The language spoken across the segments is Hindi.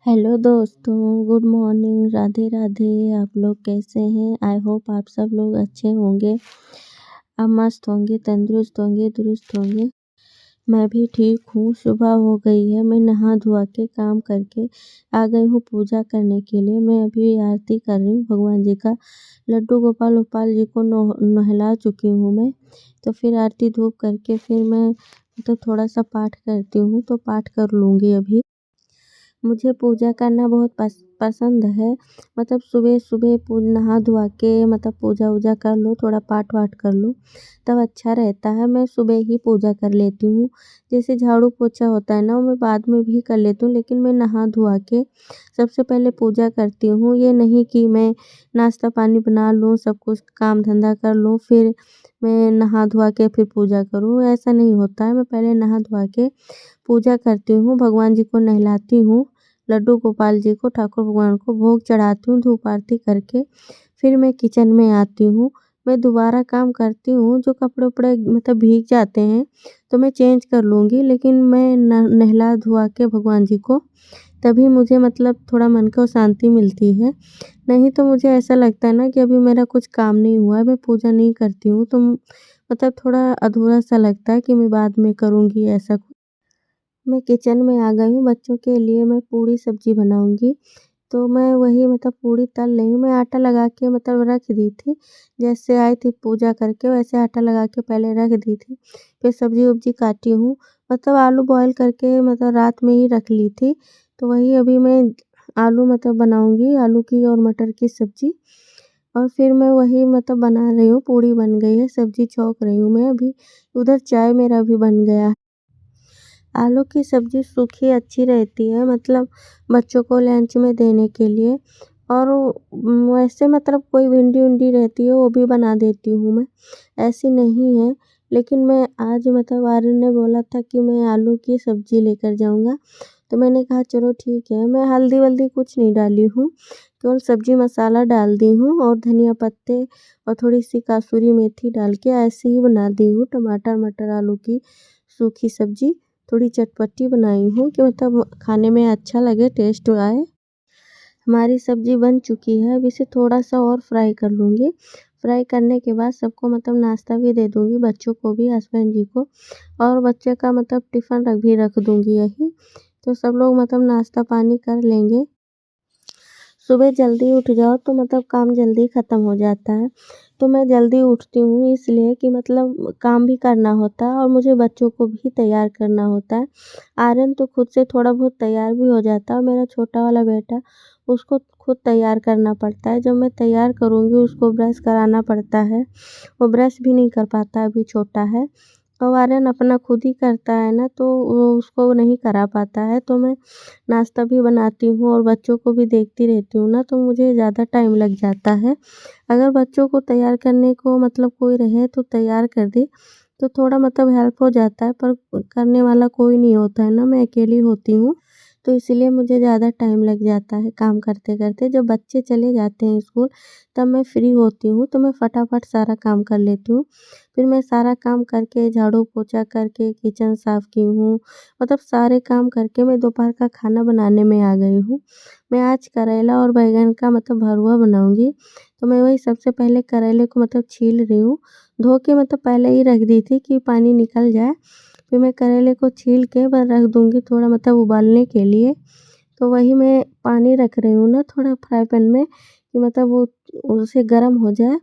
हेलो दोस्तों, गुड मॉर्निंग, राधे राधे। आप लोग कैसे हैं? आई होप आप सब लोग अच्छे होंगे, आप मस्त होंगे, तंदुरुस्त होंगे, दुरुस्त होंगे। मैं भी ठीक हूँ। सुबह हो गई है, मैं नहा धोआ के काम करके आ गई हूँ पूजा करने के लिए। मैं अभी आरती कर रही हूँ भगवान जी का। लड्डू गोपाल गोपाल जी को नहला चुकी हूँ मैं। तो फिर आरती धूप करके फिर मैं थोड़ा सा पाठ करती हूँ, तो पाठ कर लूँगी अभी। मुझे पूजा करना बहुत पसंद है। सुबह नहा धुआ के पूजा वूजा कर लो, थोड़ा पाठ वाठ कर लो, तब अच्छा रहता है। मैं सुबह ही पूजा कर लेती हूँ। जैसे झाड़ू पोछा होता है ना, वो मैं बाद में भी कर लेती हूँ, लेकिन मैं नहा धुआ के सबसे पहले पूजा करती हूँ। ये नहीं कि मैं नाश्ता पानी बना लूँ, सब कुछ काम धंधा कर लूँ, फिर मैं नहा धुआ के फिर पूजा करूँ, ऐसा नहीं होता है। मैं पहले नहा धुआ के पूजा करती हूँ, भगवान जी को नहलाती हूँ, लड्डू गोपाल जी को, ठाकुर भगवान को भोग चढ़ाती हूँ धूप आरती करके। फिर मैं किचन में आती हूँ। मैं दोबारा काम करती हूँ, जो कपड़े-वपड़े भीग जाते हैं तो मैं चेंज कर लूँगी, लेकिन मैं न नहला धुआ के भगवान जी को, तभी मुझे थोड़ा मन को शांति मिलती है। नहीं तो मुझे ऐसा लगता है ना कि अभी मेरा कुछ काम नहीं हुआ है, मैं पूजा नहीं करती हूँ, तो थोड़ा अधूरा-सा लगता है कि मैं बाद में करूँगी, ऐसा कुछ। मैं किचन में आ गई हूँ, बच्चों के लिए मैं पूड़ी सब्ज़ी बनाऊँगी, तो मैं वही पूड़ी तल रही हूँ। मैं आटा लगा के रख दी थी, जैसे आई थी पूजा करके वैसे आटा लगा के पहले रख दी थी। फिर सब्ज़ी-वब्ज़ी काटी हूँ, आलू बॉयल करके रात में ही रख ली थी, तो वही अभी मैं आलू बनाऊँगी, आलू की और मटर की सब्ज़ी। और फिर मैं वही बना रही हूँ, पूड़ी बन गई है, सब्ज़ी छौंक रही हूँ मैं अभी। उधर चाय मेरा भी बन गया है। आलू की सब्ज़ी सूखी अच्छी रहती है, बच्चों को लंच में देने के लिए। और वैसे कोई भिंडी-विंडी रहती है, वो भी बना देती हूँ मैं, ऐसी नहीं है। लेकिन मैं आज आर्यन ने बोला था कि मैं आलू की सब्ज़ी लेकर जाऊँगा, तो मैंने कहा चलो ठीक है। मैं हल्दी-वल्दी कुछ नहीं डाली हूँ, केवल सब्ज़ी मसाला डाल दी हूँ और धनिया पत्ते और थोड़ी-सी कसूरी मेथी डाल के ऐसे ही बना दी हूँ, टमाटर, मटर, आलू की सूखी सब्ज़ी। थोड़ी चटपटी बनाई हूँ कि खाने में अच्छा लगे, टेस्ट आए। हमारी सब्ज़ी बन चुकी है, अब इसे थोड़ा-सा और फ्राई कर लूँगी। फ्राई करने के बाद सबको नाश्ता भी दे दूँगी, बच्चों को भी, हस्बैंड जी को, और बच्चे का टिफ़िन रख दूँगी यहीं। तो सब लोग नाश्ता पानी कर लेंगे। सुबह जल्दी उठ जाओ तो काम जल्दी ख़त्म हो जाता है। तो मैं जल्दी उठती हूँ इसलिए कि काम भी करना होता है और मुझे बच्चों को भी तैयार करना होता है। आर्यन तो खुद से थोड़ा बहुत तैयार भी हो जाता है और मेरा छोटा वाला बेटा, उसको खुद तैयार करना पड़ता है। जब मैं तैयार करूँगी उसको ब्रश कराना पड़ता है, वो ब्रश भी नहीं कर पाता, अभी छोटा है। और आर्यन अपना खुद ही करता है ना, तो वो उसको नहीं करा पाता है, तो मैं नाश्ता भी बनाती हूँ और बच्चों को भी देखती रहती हूँ ना, तो मुझे ज़्यादा टाइम लग जाता है। अगर बच्चों को तैयार करने को कोई रहे तो तैयार कर दे, तो थोड़ा हेल्प हो जाता है, पर करने वाला कोई नहीं होता है ना, मैं अकेली होती हूँ, तो इसीलिए मुझे ज़्यादा टाइम लग जाता है काम करते-करते। जब बच्चे चले जाते हैं स्कूल, तब मैं फ्री होती हूँ, तो मैं फटाफट सारा काम कर लेती हूँ। फिर मैं सारा काम करके, झाड़ू पोछा करके, किचन साफ़ की हूँ, सारे काम करके मैं दोपहर का खाना बनाने में आ गई हूँ। मैं आज करेला और बैंगन का भरवा बनाऊँगी, तो मैं वही सबसे पहले करेले को छील रही हूँ। धो के पहले ही रख दी थी कि पानी निकल जाए। फिर मैं करेले को छील के रख दूँगी थोड़ा उबालने के लिए। तो वही मैं पानी रख रही हूँ ना थोड़ा फ्राई पैन में कि वो उससे गर्म हो जाए।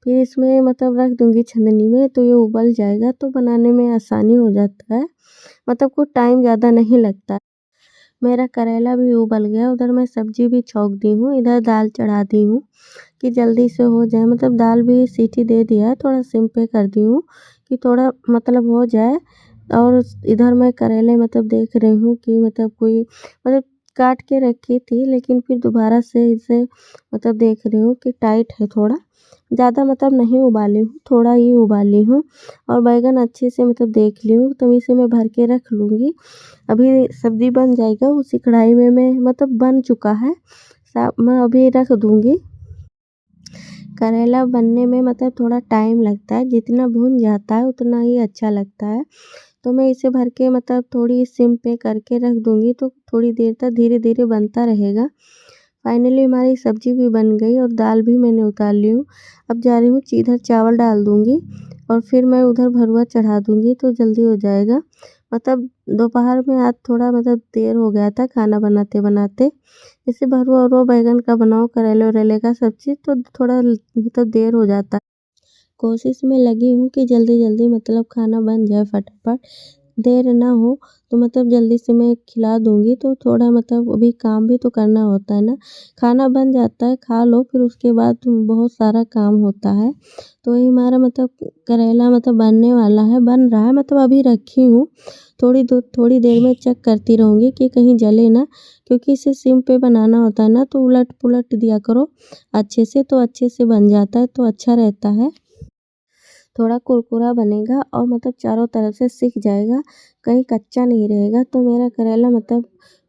फिर इसमें रख दूँगी छन्नी में, तो ये उबल जाएगा, तो बनाने में आसानी हो जाता है। कुछ टाइम ज़्यादा नहीं लगता। मेरा करेला भी उबल गया, उधर मैं सब्ज़ी भी छौंक दी हूँ, इधर दाल चढ़ा दी हूँ कि जल्दी से हो जाए। दाल भी सीटी दे दिया है, थोड़ा सिम पे कर दी हूँ कि थोड़ा हो जाए। और इधर मैं करेले देख रही हूँ कि कोई काट के रखी थी, लेकिन फिर दोबारा से इसे देख रही हूँ कि टाइट है थोड़ा, ज़्यादा नहीं उबाली हूँ, थोड़ा ही उबाली हूँ। और बैंगन अच्छे से देख ली हूँ, तो इसे मैं भर के रख लूँगी। अभी सब्ज़ी बन जाएगा उसी कढ़ाई में, मैं बन चुका है, मैं अभी रख दूँगी। करेला बनने में थोड़ा टाइम लगता है, जितना भुन जाता है उतना ही अच्छा लगता है। तो मैं इसे भर के मतलब थोड़ी सिम पे करके रख दूँगी तो थोड़ी देर तक धीरे-धीरे बनता रहेगा। फाइनली हमारी सब्ज़ी भी बन गई और दाल भी मैंने उतार ली हूँ। अब जा रही हूँ इधर चावल डाल दूँगी और फिर मैं उधर भरुआ चढ़ा दूँगी तो जल्दी हो जाएगा। मतलब दोपहर में आज थोड़ा मतलब देर हो गया था खाना बनाते-बनाते। जैसे भरुआ-वरुआ बैंगन का बनाओ, करेले-वरेले का सब्ज़ी तो थोड़ा मतलब देर हो जाता है। कोशिश में लगी हूँ कि जल्दी-जल्दी मतलब खाना बन जाए फटाफट, देर ना हो तो मतलब जल्दी से मैं खिला दूँगी तो थोड़ा मतलब अभी काम भी तो करना होता है ना। खाना बन जाता है, खा लो फिर उसके बाद बहुत सारा काम होता है। तो वही हमारा मतलब करेला मतलब बनने वाला है, बन रहा है मतलब अभी रखी हूँ। थोड़ी देर में चेक करती रहूँगी कि कहीं जले ना, क्योंकि इसे सिम पे बनाना होता है ना तो उलट-पुलट दिया करो अच्छे से, तो अच्छे से बन जाता है तो अच्छा रहता है। थोड़ा कुरकुरा बनेगा और मतलब चारों तरफ से सिक जाएगा, कहीं कच्चा नहीं रहेगा। तो मेरा करेला मतलब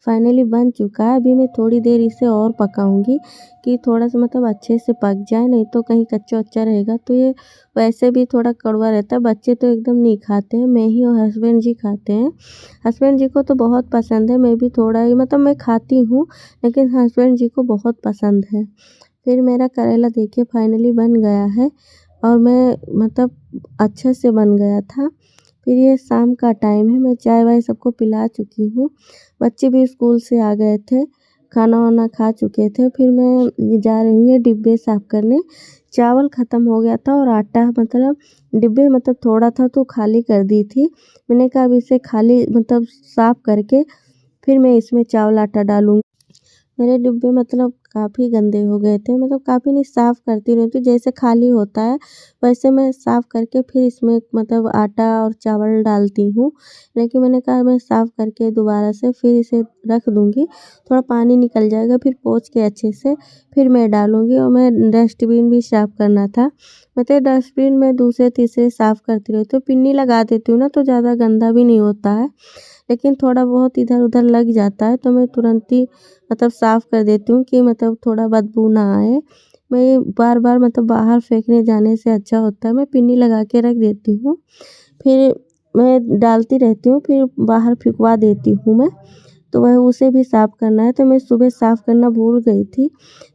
फाइनली बन चुका है। अभी मैं थोड़ी देर इसे और पकाऊँगी कि थोड़ा-सा मतलब अच्छे से पक जाए, नहीं तो कहीं कच्चा-वच्चा रहेगा तो ये वैसे भी थोड़ा कड़वा रहता है। बच्चे तो एकदम नहीं खाते हैं, मैं ही और हस्बैंड जी खाते हैं। हस्बैंड जी को तो बहुत पसंद है, मैं भी थोड़ा ही मतलब मैं खाती हूँ, लेकिन हस्बैंड जी को बहुत पसंद है। फिर मेरा करेला देखिए फाइनली बन गया है और मैं मतलब अच्छे से बन गया था। फिर ये शाम का टाइम है, मैं चाय-वाय सबको पिला चुकी हूँ। बच्चे भी स्कूल से आ गए थे, खाना-वाना खा चुके थे। फिर मैं ये जा रही हूँ ये डिब्बे साफ़ करने। चावल ख़त्म हो गया था और आटा मतलब डिब्बे मतलब थोड़ा था तो खाली कर दी थी। मैंने कहा अब इसे खाली मतलब साफ़ करके फिर मैं इसमें चावल आटा डालूँगी। मेरे डिब्बे मतलब काफ़ी गंदे हो गए थे, मतलब काफ़ी नहीं साफ़ करती रहती हूँ, जैसे खाली होता है वैसे मैं साफ़ करके फिर इसमें मतलब आटा और चावल डालती हूँ। लेकिन मैंने कहा मैं साफ़ करके दोबारा से फिर इसे रख दूँगी, थोड़ा पानी निकल जाएगा फिर पोंछ के अच्छे से फिर मैं डालूँगी। और मैं डस्टबिन भी साफ़ करना था, मतलब डस्टबिन में दूसरे-तीसरे साफ़ करती रहती हूँ, पिन्नी लगा देती हूँ ना तो ज़्यादा गंदा भी नहीं होता है। लेकिन थोड़ा बहुत इधर-उधर लग जाता है तो मैं तुरंत ही मतलब साफ़ कर देती हूँ कि मतलब थोड़ा बदबू ना आए। मैं बार-बार मतलब बाहर फेंकने जाने से अच्छा होता है मैं पिन्नी लगा के रख देती हूँ। फिर मैं डालती रहती हूँ, फिर बाहर फेंकवा देती हूँ मैं। तो वह उसे भी साफ़ करना है तो मैं सुबह साफ़ करना भूल गई थी।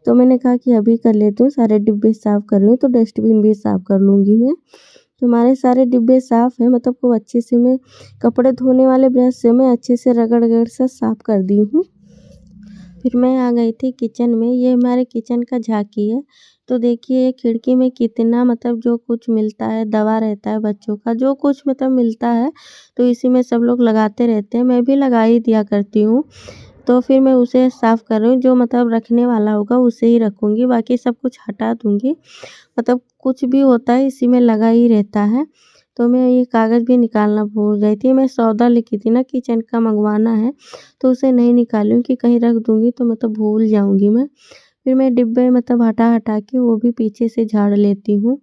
तो मैंने कहा कि अभी कर लेती हूँ, सारे डिब्बे साफ़ कर रही हूँ तो डस्टबिन भी साफ़ कर लूँगी मैं। तो हमारे सारे डिब्बे साफ़ हैं, मतलब खूब अच्छे से मैं कपड़े धोने वाले ब्रश से मैं अच्छे से रगड़-रगड़ से साफ़ कर दी हूँ। फिर मैं आ गई थी किचन में, ये हमारे किचन का झाँकी है। तो देखिए खिड़की में कितना मतलब जो कुछ मिलता है, दवा रहता है बच्चों का, जो कुछ मतलब मिलता है तो इसी में सब लोग लगाते रहते हैं, मैं भी लगा ही दिया करती हूँ। तो फिर मैं उसे साफ़ कर रही हूँ, जो मतलब रखने वाला होगा उसे ही रखूँगी, बाकी सब कुछ हटा दूँगी। मतलब कुछ भी होता है इसी में लगा ही रहता है। तो मैं ये कागज़ भी निकालना भूल गई थी, मैं सौदा लेकी थी ना किचन का मँगवाना है, तो उसे नहीं निकाली हूँ कि कहीं रख दूँगी तो मतलब भूल जाऊँगी मैं। फिर मैं डिब्बे मतलब हटा-हटा के वो भी पीछे से झाड़ लेती हूँ।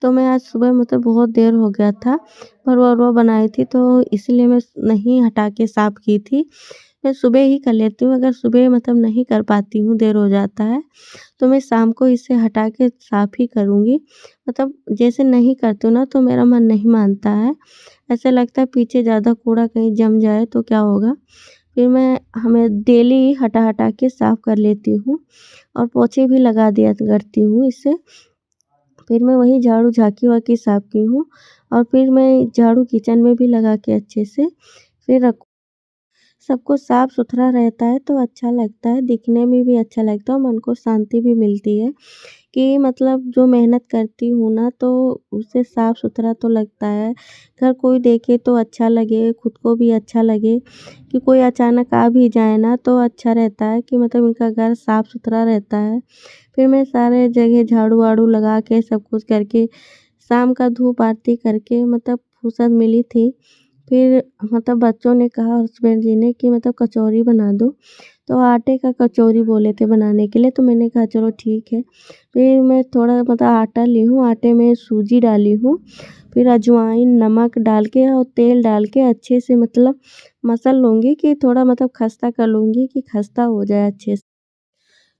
तो मैं आज सुबह मतलब बहुत देर हो गया था, भरवा-वरवा बनाई थी तो इसलिए मैं नहीं हटा के साफ़ की थी। मैं सुबह ही कर लेती हूँ, अगर सुबह मतलब नहीं कर पाती हूँ, देर हो जाता है, तो मैं शाम को इसे हटा के साफ़ ही करूँगी। मतलब जैसे नहीं करती हूँ ना तो मेरा मन नहीं मानता है। ऐसा लगता है पीछे ज़्यादा कूड़ा कहीं जम जाए तो क्या होगा? फिर मैं हमें डेली हटा-हटा के साफ़ कर लेती हूँ और पोछे भी लगा दिया करती हूँ इससे। फिर मैं वही झाड़ू झाँकी-वाकी साफ़ की हूँ और फिर मैं झाड़ू किचन में भी लगा के अच्छे से फिर रख सब कुछ साफ-सुथरा रहता है तो अच्छा लगता है, दिखने में भी अच्छा लगता है और मन को शांति भी मिलती है कि मतलब जो मेहनत करती हूँ ना तो उसे साफ-सुथरा तो लगता है। अगर कोई देखे तो अच्छा लगे, खुद को भी अच्छा लगे कि कोई अचानक आ भी जाए ना तो अच्छा रहता है कि मतलब इनका घर साफ-सुथरा रहता है। फिर मैं सारे जगह झाड़ू-वाड़ू लगा के सब कुछ करके शाम का धूप आरती करके मतलब फुर्सत मिली थी। फिर मतलब बच्चों ने कहा हस्बैंड जी ने कि मतलब कचौरी बना दो, तो आटे का कचौरी बोले थे बनाने के लिए तो मैंने कहा चलो ठीक है। फिर मैं थोड़ा मतलब आटा ली हूँ, आटे में सूजी डाली हूँ, फिर अजवाइन, नमक डाल के और तेल डाल के अच्छे से मतलब मसल लूँगी कि थोड़ा मतलब खस्ता कर लूँगी कि खस्ता हो जाए अच्छे से।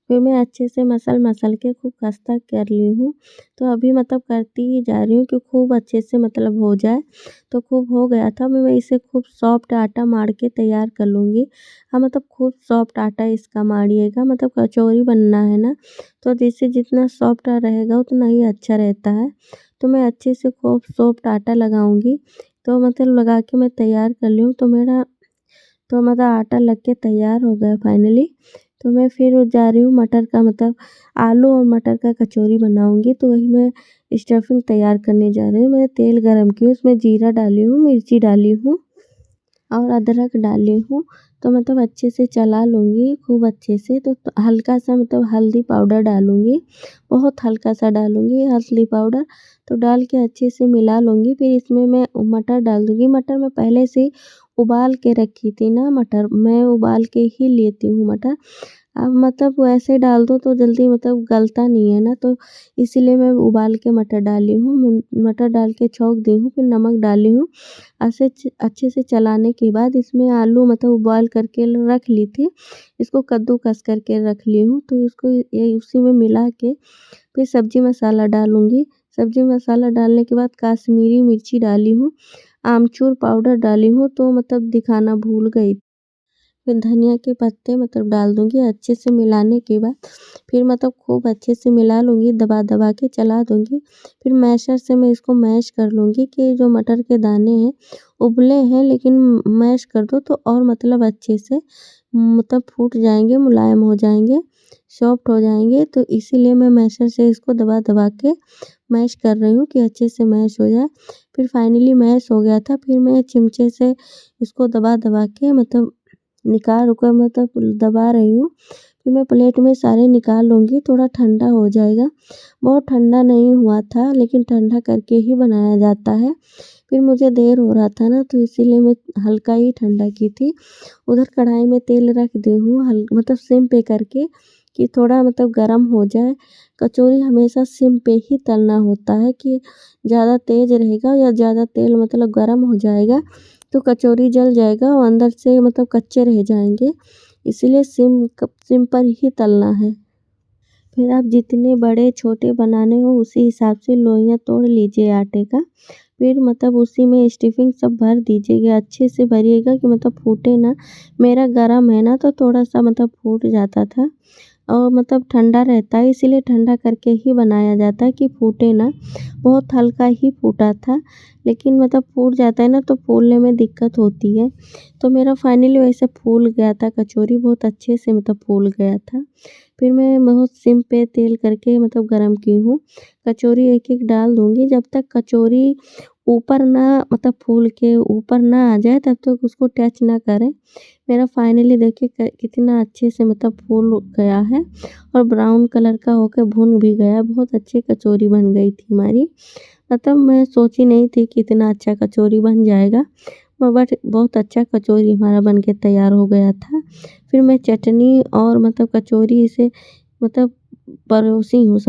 फिर मैं अच्छे से मसल के खूब खस्ता कर ली हूँ। तो अभी मतलब करती ही जा रही हूँ कि खूब अच्छे से मतलब हो जाए। तो खूब हो गया था, मैं इसे खूब सॉफ्ट आटा मार के तैयार कर लूँगी। हाँ, मतलब खूब सॉफ्ट आटा इसका मारिएगा, मतलब कचौरी बनना है ना, तो जैसे जितना सॉफ्ट रहेगा उतना ही अच्छा रहता है। तो मैं अच्छे से खूब सॉफ्ट आटा लगाऊँगी, तो मतलब लगा के मैं तैयार कर ली हूँ। तो मतलब आटा लग के तैयार हो गया फाइनली। तो मैं फिर जा रही हूँ मटर का मतलब आलू और मटर का कचौरी बनाऊँगी, तो वही मैं स्टफिंग तैयार करने जा रही हूँ। मैंने तेल गरम किया, उसमें जीरा डाली हूँ, मिर्ची डाली हूँ और अदरक डाली हूँ। तो मतलब अच्छे से चला लूँगी खूब अच्छे से। तो हल्का-सा मतलब हल्दी पाउडर डालूँगी, बहुत हल्का-सा डालूँगी हल्दी पाउडर। तो डाल के अच्छे से मिला लूँगी, फिर इसमें मैं मटर डाल दूँगी। मटर मैं पहले से ही उबाल के रखी थी ना मटर, मैं उबाल के ही लेती हूँ मटर। अब मतलब वैसे डाल दो तो जल्दी मतलब गलता नहीं है ना, तो इसीलिए मैं उबाल के मटर डाली हूँ। मटर डाल के छौंक दी हूँ, फिर नमक डाली हूँ। अच्छे से चलाने के बाद इसमें आलू मतलब बॉयल करके रख ली थी, इसको कद्दूकस करके रख ली हूँ। तो इसको ये उसी में मिला के फिर सब्ज़ी मसाला डालूँगी। सब्ज़ी मसाला डालने के बाद कश्मीरी मिर्ची डाली हूँ, आमचूर पाउडर डाली हूँ, तो मतलब दिखाना भूल गई। फिर धनिया के पत्ते मतलब डाल दूँगी, अच्छे से मिलाने के बाद फिर मतलब खूब अच्छे से मिला लूँगी, दबा-दबा के चला दूँगी। फिर मैशर से मैं इसको मैश कर लूँगी कि जो मटर के दाने हैं, उबले हैं लेकिन मैश कर दो तो और मतलब अच्छे से मतलब फूट जाएँगे, मुलायम हो जाएँगे, सॉफ्ट हो जाएँगे। तो इसीलिए मैं मैशर से इसको दबा-दबा के मैश कर रही हूँ कि अच्छे से मैश हो जाए। फिर फाइनली मैश हो गया था, फिर मैं चिमचे से इसको दबा-दबा के मतलब निकाल कर मतलब दबा रही हूँ। फिर मैं प्लेट में सारे निकाल लूँगी, थोड़ा ठंडा हो जाएगा। बहुत ठंडा नहीं हुआ था, लेकिन ठंडा करके ही बनाया जाता है। फिर मुझे देर हो रहा था ना, तो इसीलिए मैं हल्का ही ठंडा की थी। उधर कढ़ाई में तेल रख दी हूँ मतलब सिम पे करके कि थोड़ा मतलब गरम हो जाए। कचौरी हमेशा सिम पे ही तलना होता है कि ज़्यादा तेज़ रहेगा या ज़्यादा तेल मतलब गरम हो जाएगा तो कचौरी जल जाएगा और अंदर से मतलब कच्चे रह जाएँगे। इसीलिए सिम पर ही तलना है। फिर आप जितने बड़े छोटे बनाने हो उसी हिसाब से लोइयाँ तोड़ लीजिए आटे का। फिर मतलब उसी में स्टफिंग सब भर दीजिएगा, अच्छे से भरिएगा कि मतलब फूटे ना। मेरा गरम है ना, तो थोड़ा-सा मतलब फूट जाता था और मतलब ठंडा रहता है, इसीलिए ठंडा करके ही बनाया जाता है कि फूटे ना। बहुत हल्का ही फूटा था, लेकिन मतलब फूट जाता है ना तो फूलने में दिक्कत होती है। तो मेरा फाइनली वैसे फूल गया था, कचौरी बहुत अच्छे से मतलब फूल गया था। फिर मैं बहुत सिम पे तेल करके मतलब गरम की हूँ। कचौरी एक-एक डाल दूँगी, जब तक कचौरी ऊपर ना मतलब फूल के ऊपर ना आ जाए तब तक उसको टच ना करें। मेरा फाइनली देखिए कितना अच्छे से मतलब फूल गया है और ब्राउन कलर का होके भुन भी गया। बहुत अच्छी कचौरी बन गई थी हमारी। मतलब मैं सोची नहीं थी कि इतना अच्छा कचौरी बन जाएगा। बट बहुत अच्छा कचौरी हमारा बन के तैयार हो गया था। फिर मैं चटनी और मतलब कचौरी से मतलब परोसी हूँ सब